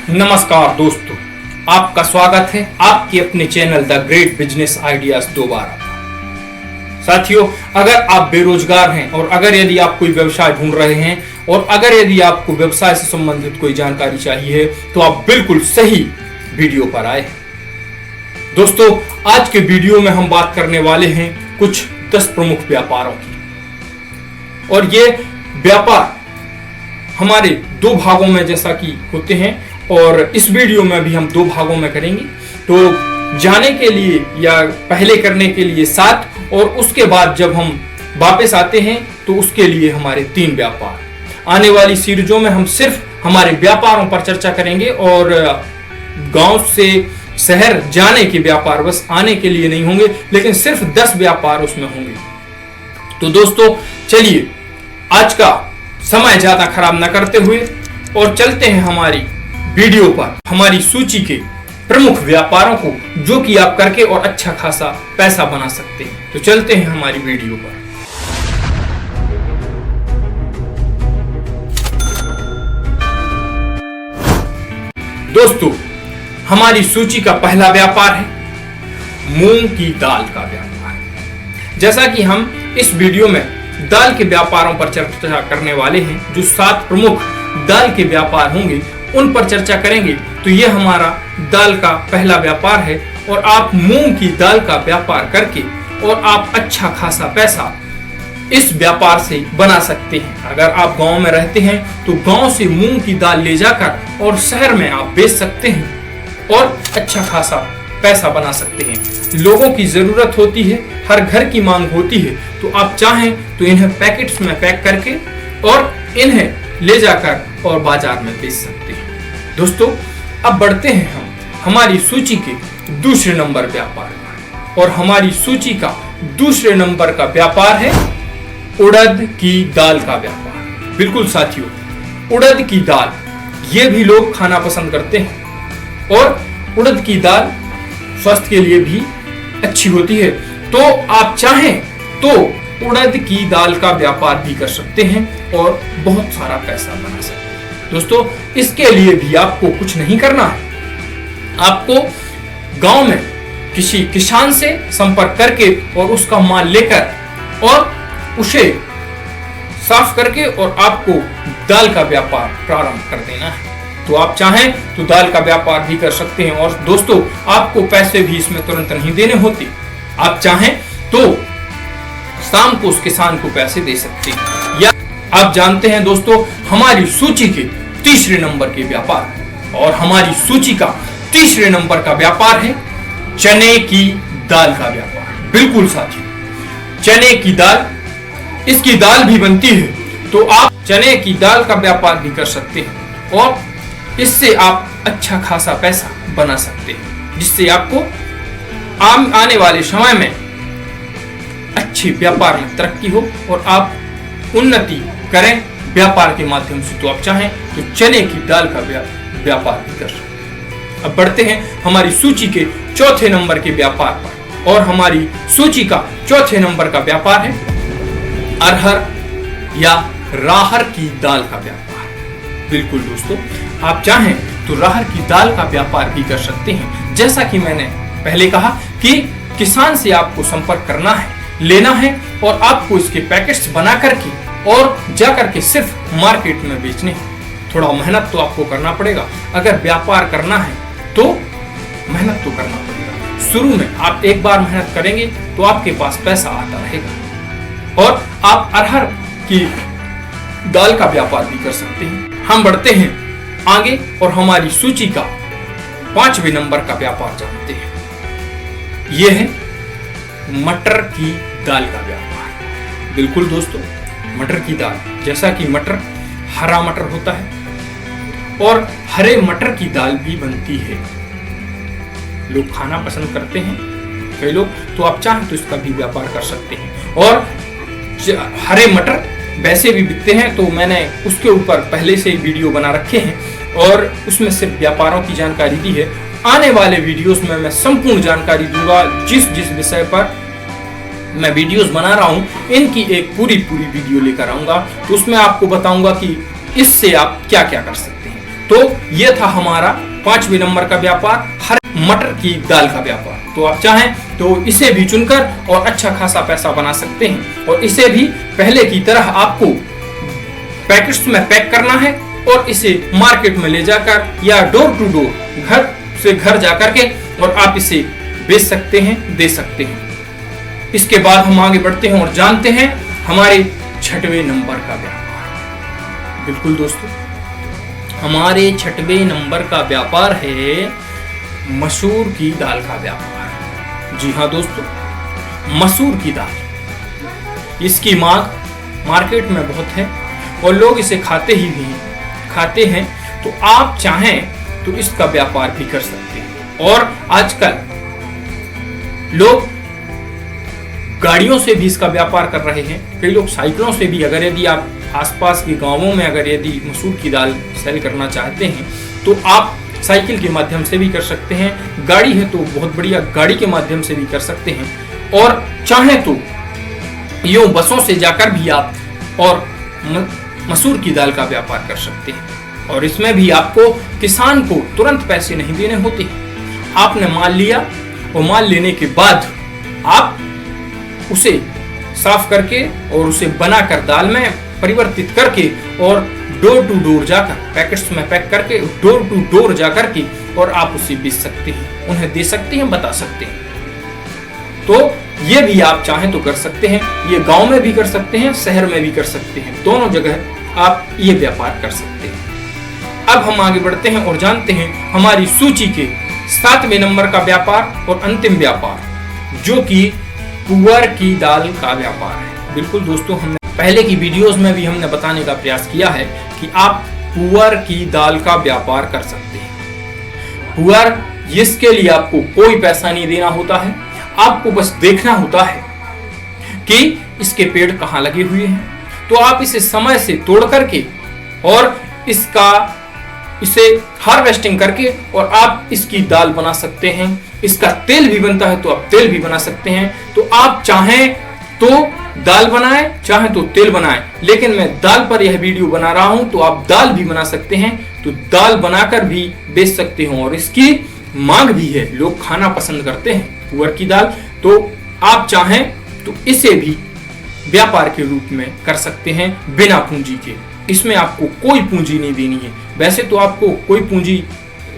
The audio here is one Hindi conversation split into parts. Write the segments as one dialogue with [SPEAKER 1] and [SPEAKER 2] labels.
[SPEAKER 1] नमस्कार दोस्तों, आपका स्वागत है आपके अपने channel the great business ideas दोबारा। साथियों, अगर आप बेरोजगार हैं और अगर यदि आप कोई व्यवसाय ढूंढ रहे हैं और अगर यदि आपको व्यवसाय से संबंधित कोई जानकारी चाहिए तो आप बिल्कुल सही वीडियो पर आए हैं। दोस्तों, आज के वीडियो में हम बात करने वाले हैं कुछ 10 प्रमुख व्यापारों की, और ये व्यापार हमारे 2 भागों में जैसा कि होते हैं, और इस वीडियो में भी हम 2 भागों में करेंगे। तो जाने के लिए या पहले करने के लिए 7 और उसके बाद जब हम वापस आते हैं तो उसके लिए हमारे 3 व्यापार। आने वाली सीरीजों में हम सिर्फ हमारे व्यापारों पर चर्चा करेंगे और गांव से शहर जाने के व्यापार बस आने के लिए नहीं होंगे, लेकिन सिर्फ 10 व्यापार उसमें होंगे। तो दोस्तों, चलिए आज का समय ज्यादा खराब न करते हुए और चलते हैं हमारी वीडियो पर, हमारी सूची के प्रमुख व्यापारों को जो कि आप करके और अच्छा खासा पैसा बना सकते हैं। तो चलते हैं हमारी वीडियो पर। दोस्तों, हमारी सूची का पहला व्यापार है मूंग की दाल का व्यापार। जैसा कि हम इस वीडियो में दाल के व्यापारों पर चर्चा करने वाले हैं, जो 7 प्रमुख दाल के व्यापार होंगे उन पर चर्चा करेंगे। तो ये हमारा दाल का पहला व्यापार है और आप मूंग की दाल का व्यापार करके और आप अच्छा खासा पैसा इस व्यापार से बना सकते हैं। अगर आप गांव में रहते हैं तो गांव से मूंग की दाल ले जाकर और शहर में आप बेच सकते हैं और अच्छा खासा पैसा बना सकते हैं। लोगों की जरूरत होती है, हर घर की मांग होती है, तो आप चाहें तो इन्हें पैकेट्स में पैक करके और इन्हें ले जाकर और बाजार में बेच सकते हैं। दोस्तों, अब बढ़ते हैं हम हमारी सूची के दूसरे नंबर व्यापार पर, और हमारी सूची का दूसरे नंबर का व्यापार है उड़द की दाल का व्यापार। बिल्कुल साथियों, उड़द की दाल ये भी लोग खाना पसंद करते हैं और उड़द की दाल स्वास्थ्य के लिए भी अच्छी होती है। तो आप चाहें तो उड़द की दाल का व्यापार भी कर सकते हैं और बहुत सारा पैसा बना सकते हैं। दोस्तों, इसके लिए भी आपको कुछ नहीं करना है। आपको गांव में किसी किसान से संपर्क करके और उसका माल लेकर और उसे साफ करके और आपको दाल का व्यापार प्रारंभ कर देना है। तो आप चाहें तो दाल का व्यापार भी कर सकते हैं। और दोस्तों, आपको पैसे भी इसमें तुरंत नहीं देने होते। आप चाहें तो शाम को उस किसान को पैसे दे सकते हैं। या आप जानते हैं दोस्तों, हमारी सूची के तीसरे नंबर के व्यापार, और हमारी सूची का तीसरे नंबर का व्यापार है चने की दाल का व्यापार। बिल्कुल साथियों, चने की दाल, इसकी दाल भी बनती है, तो आप चने की दाल का व्यापार भी कर सकते हैं और इससे आप अच्छा खासा पैसा बना सकते हैं, जिससे आपको आने वाले समय में अच्छे व्यापार में तरक्की हो और आप उन्नति करें व्यापार के माध्यम से। तो आप चाहें तो चने की दाल का व्यापार भी कर सकते हैं। अब बढ़ते हैं हमारी सूची के चौथे नंबर के व्यापार पर, और हमारी सूची का चौथे नंबर का व्यापार है अरहर या राहर की दाल का व्यापार। बिल्कुल दोस्तों, आप चाहें तो राहर की दाल का व्यापार भी कर सकते हैं। जैसा कि मैंने पहले कहा कि किसान से आपको संपर्क करना है, लेना है और आपको इसके पैकेट्स बना करके और जा करके सिर्फ मार्केट में बेचने हैं। थोड़ा मेहनत तो आपको करना पड़ेगा। अगर व्यापार करना है तो मेहनत तो करना पड़ेगा। शुरू में आप एक बार मेहनत करेंगे तो आपके पास पैसा आता रहेगा और आप अरहर की दाल का व्यापार भी कर सकते हैं। हम बढ़ते हैं आगे और हमारी सूची का 5वें नंबर का व्यापार जानते हैं। यह है मटर की दाल का व्यापार। बिल्कुल दोस्तों, मटर की दाल, जैसा कि मटर हरा मटर होता है और हरे मटर की दाल भी बनती है। लोग खाना पसंद करते हैं कई लोग, तो आप चाहें तो इसका भी व्यापार कर सकते हैं। और हरे मटर वैसे भी बिकते हैं, तो मैंने उसके ऊपर पहले से ही वीडियो बना रखे हैं और उसमें सिर्फ व्यापारों की जानकारी दी है। आने वाले वीडियोस में मैं संपूर्ण जानकारी दूंगा। जिस जिस विषय पर मैं वीडियोस बना रहा हूं, इनकी एक पूरी वीडियो लेकर आऊंगा, तो उसमें आपको बताऊंगा कि इससे आप क्या क्या कर सकते हैं। तो ये था हमारा 5वें नंबर का व्यापार, हर मटर की दाल का व्यापार। तो आप चाहें तो इसे भी चुनकर और अच्छा खासा पैसा बना सकते हैं। और इसे भी पहले की तरह आपको पैकेट्स में पैक करना है और इसे मार्केट में ले जाकर या डोर टू डोर, घर से घर जाकर के और आप इसे बेच सकते हैं, दे सकते हैं। इसके बाद हम आगे बढ़ते हैं और जानते हैं हमारे 6वें नंबर का व्यापार। बिल्कुल दोस्तों, हमारे 6वें नंबर का व्यापार है मसूर की दाल का व्यापार। जी हाँ दोस्तों, मसूर की दाल, इसकी मांग मार्केट में बहुत है और लोग इसे खाते हैं। तो आप चाहें तो इसका व्यापार भी कर सकते हैं। और आजकल लोग गाड़ियों से भी इसका व्यापार कर रहे हैं, कई लोग साइकिलों से भी। अगर यदि आप आसपास के गांवों में अगर यदि मसूर की दाल सेल करना चाहते हैं तो आप साइकिल के माध्यम से भी कर सकते हैं। गाड़ी है तो बहुत बढ़िया, गाड़ी के माध्यम से भी कर सकते हैं। और चाहें तो यूं बसों से जाकर भी आप और मसूर की दाल का व्यापार कर सकते हैं। और इसमें भी आपको किसान को तुरंत पैसे नहीं देने होते। आपने माल लिया और माल लेने के बाद आप उसे साफ करके और उसे बनाकर दाल में परिवर्तित करके और डोर टू डोर जाकर पैकेट्स में पैक करके डोर टू डोर जाकर के और आप उसे बेच सकते हैं, उन्हें दे सकते हैं, बता सकते हैं। तो ये भी आप चाहें तो कर सकते हैं। ये गांव में भी कर सकते हैं, शहर में भी कर सकते हैं, दोनों जगह आप ये व्यापार कर सकते हैं। अब हम आगे बढ़ते हैं और जानते हैं हमारी सूची के 7वें नंबर का व्यापार और अंतिम व्यापार, जो कि पुअर की दाल का व्यापार है। बिल्कुल दोस्तों, हमने पहले की वीडियोस में भी हमने बताने का प्रयास किया है कि आप पुअर की दाल का व्यापार कर सकते हैं। पुअर, इसके लिए आपको कोई पैसा नहीं देना होता है, आपको बस देखना होता है कि इसके पेड़ कहाँ लगे हुए हैं। तो आप इसे समय से तोड़ करके और इसे हार्वेस्टिंग करके और आप इसकी दाल बना सकते हैं। इसका तेल भी बनता है तो आप तेल भी बना सकते हैं। तो आप चाहें तो दाल बनाएं, चाहें तो तेल बनाएं, लेकिन मैं दाल पर यह वीडियो बना रहा हूं तो आप दाल भी बना सकते हैं। तो दाल बनाकर भी बेच सकते हो और इसकी मांग भी है, लोग खाना पसंद करते हैं पुअर की दाल। तो आप चाहें तो इसे भी व्यापार के रूप में कर सकते हैं बिना पूंजी के। इसमें आपको कोई पूंजी नहीं देनी है। वैसे तो आपको कोई पूंजी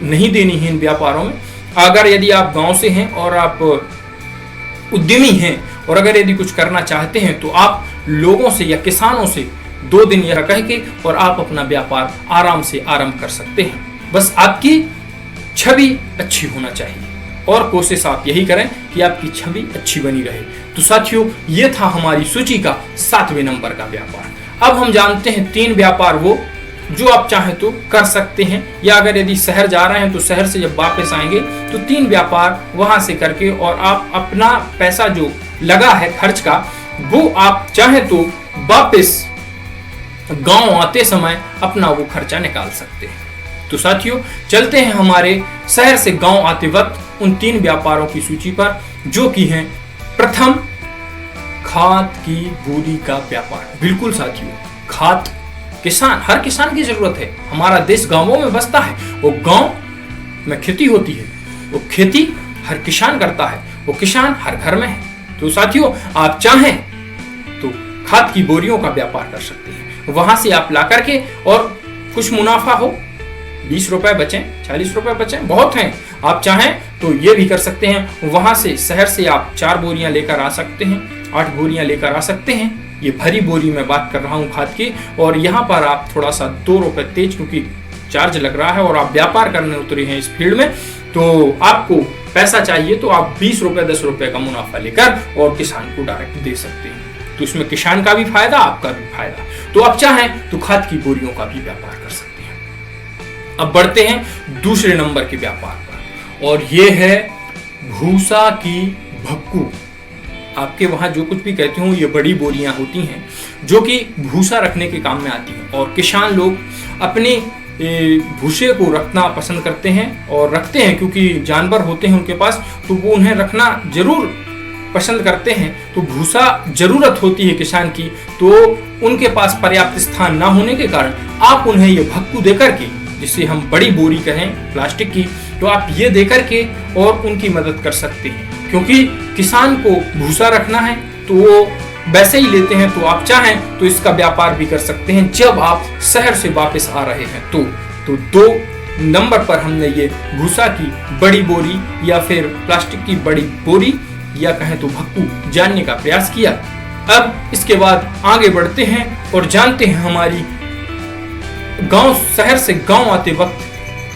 [SPEAKER 1] नहीं देनी है इन व्यापारों में। अगर यदि आप गांव से हैं और आप उद्यमी हैं और अगर यदि कुछ करना चाहते हैं तो आप लोगों से या किसानों से 2 दिन यह कह के और आप अपना व्यापार आराम से आरंभ कर सकते हैं। बस आपकी छवि अच्छी होना चाहिए और कोशिश आप यही करें कि आपकी छवि अच्छी बनी रहे। तो साथियों, ये था हमारी सूची का 7वें नंबर का व्यापार। अब हम जानते हैं 3 व्यापार वो जो आप चाहें तो कर सकते हैं, या अगर यदि शहर जा रहे हैं तो शहर से जब वापस आएंगे तो 3 व्यापार वहां से करके और आप अपना पैसा जो लगा है खर्च का, वो आप चाहें तो वापस गांव आते समय अपना वो खर्चा निकाल सकते हैं। तो साथियों, चलते हैं हमारे शहर से गांव आते वक्त उन 3 व्यापारों की सूची पर, जो कि हैं प्रथम खाद की बोरी का व्यापार। बिल्कुल साथियों, खाद हर किसान की जरूरत है। हमारा देश गांवों में बसता है, वो गांव में खेती होती है, वो खेती हर किसान करता है, वो किसान हर घर में है। तो साथियों, आप चाहें तो खाद की बोरियों का व्यापार कर सकते हैं। वहां से आप ला करके और कुछ मुनाफा हो, 20 रुपए बचे, 40 रुपए बचे, बहुत हैं। आप चाहें तो ये भी कर सकते हैं। वहां से शहर से आप 4 बोरियां लेकर आ सकते हैं, 8 बोरियां लेकर आ सकते हैं। ये भरी बोरी में बात कर रहा हूं खाद की। और यहाँ पर आप थोड़ा सा 2 रुपए तेज, क्योंकि चार्ज लग रहा है और आप व्यापार करने उतरे हैं इस फील्ड में, तो आपको पैसा चाहिए तो आप 20 रुपए 10 रुपए का मुनाफा लेकर और किसान को डायरेक्ट दे सकते हैं। तो इसमें किसान का भी फायदा, आपका भी फायदा। तो आप चाहें तो खाद की बोरियों का भी व्यापार कर सकते हैं। अब बढ़ते हैं दूसरे नंबर के व्यापार पर, और ये है भूसा की भक्कू। आपके वहां जो कुछ भी कहते हो, ये बड़ी बोरियां होती हैं जो कि भूसा रखने के काम में आती हैं। और किसान लोग अपने भूसे को रखना पसंद करते हैं और रखते हैं, क्योंकि जानवर होते हैं उनके पास, तो वो उन्हें रखना जरूर पसंद करते हैं। तो भूसा जरूरत होती है किसान की, तो उनके पास पर्याप्त स्थान ना होने के कारण आप उन्हें ये भक्कू देकर के जिसे हम बड़ी बोरी कहें प्लास्टिक की, तो आप ये दे करके और उनकी मदद कर सकते हैं। क्योंकि किसान को भूसा रखना है तो वो वैसे ही लेते हैं, तो आप चाहें तो इसका व्यापार भी कर सकते हैं जब आप शहर से वापस आ रहे हैं। तो 2 नंबर पर हमने ये भूसा की बड़ी बोरी या फिर प्लास्टिक की बड़ी बोरी या कहें तो भक्कू जानने का प्रयास किया। अब इसके बाद आगे बढ़ते हैं और जानते हैं हमारी शहर से गांव आते वक्त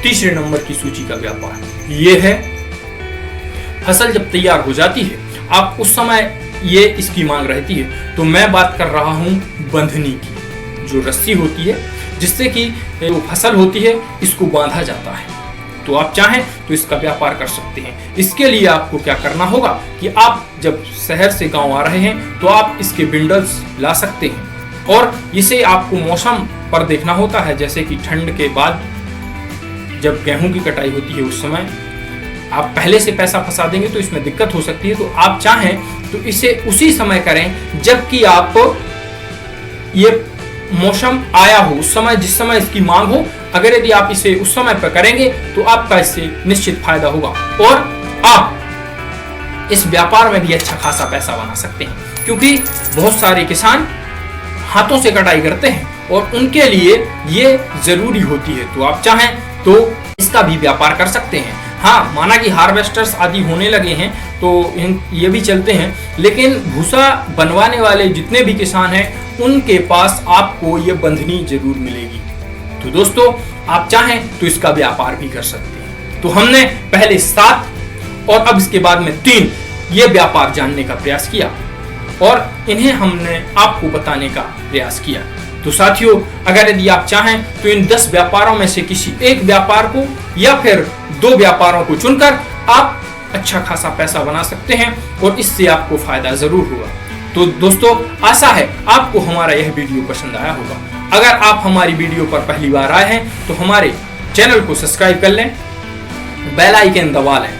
[SPEAKER 1] तीसरे नंबर की सूची का व्यापार। ये है फसल जब तैयार हो जाती है, आप उस समय ये इसकी मांग रहती है। तो मैं बात कर रहा हूं बंधनी की, जो रस्सी होती है जिससे कि जो फसल होती है इसको बांधा जाता है। तो आप चाहें तो इसका व्यापार कर सकते हैं। इसके लिए आपको क्या करना होगा कि आप जब शहर से गांव आ रहे हैं तो आप इसके बिंडल्स ला सकते हैं और इसे आपको मौसम पर देखना होता है। जैसे कि ठंड के बाद जब गेहूं की कटाई होती है उस समय आप पहले से पैसा फंसा देंगे तो इसमें दिक्कत हो सकती है। तो आप चाहें तो इसे उसी समय करें जबकि आप ये मौसम आया हो, उस समय जिस समय इसकी मांग हो। अगर यदि आप इसे उस समय पर करेंगे तो आपका इससे निश्चित फायदा होगा और आप इस व्यापार में भी अच्छा खासा पैसा बना सकते हैं। क्योंकि बहुत सारे किसान हाथों से कटाई करते हैं और उनके लिए ये जरूरी होती है। तो आप चाहें तो इसका भी व्यापार कर सकते हैं। हाँ, माना कि हार्वेस्टर्स आदि होने लगे हैं तो ये भी चलते हैं, लेकिन भूसा बनवाने वाले जितने भी किसान हैं उनके पास आपको ये बंधनी जरूर मिलेगी। तो दोस्तों, आप चाहें तो इसका व्यापार भी कर सकते हैं। तो हमने पहले 7 और अब इसके बाद में 3 ये व्यापार जानने का प्रयास किया और इन्हें हमने आपको बताने का प्रयास किया। तो साथियों, अगर यदि आप चाहें तो इन 10 व्यापारों में से किसी एक व्यापार को या फिर 2 व्यापारों को चुनकर आप अच्छा खासा पैसा बना सकते हैं और इससे आपको फायदा जरूर होगा। तो दोस्तों, आशा है आपको हमारा यह वीडियो पसंद आया होगा। अगर आप हमारी वीडियो पर पहली बार आए हैं तो हमारे चैनल को सब्सक्राइब कर लें, बेल आइकन दबा लें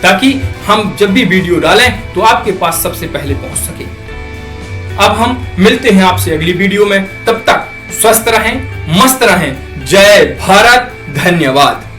[SPEAKER 1] ताकि हम जब भी वीडियो डालें तो आपके पास सबसे पहले पहुंच सके। अब हम मिलते हैं आपसे अगली वीडियो में, तब तक स्वस्थ रहें, मस्त रहें। जय भारत, धन्यवाद।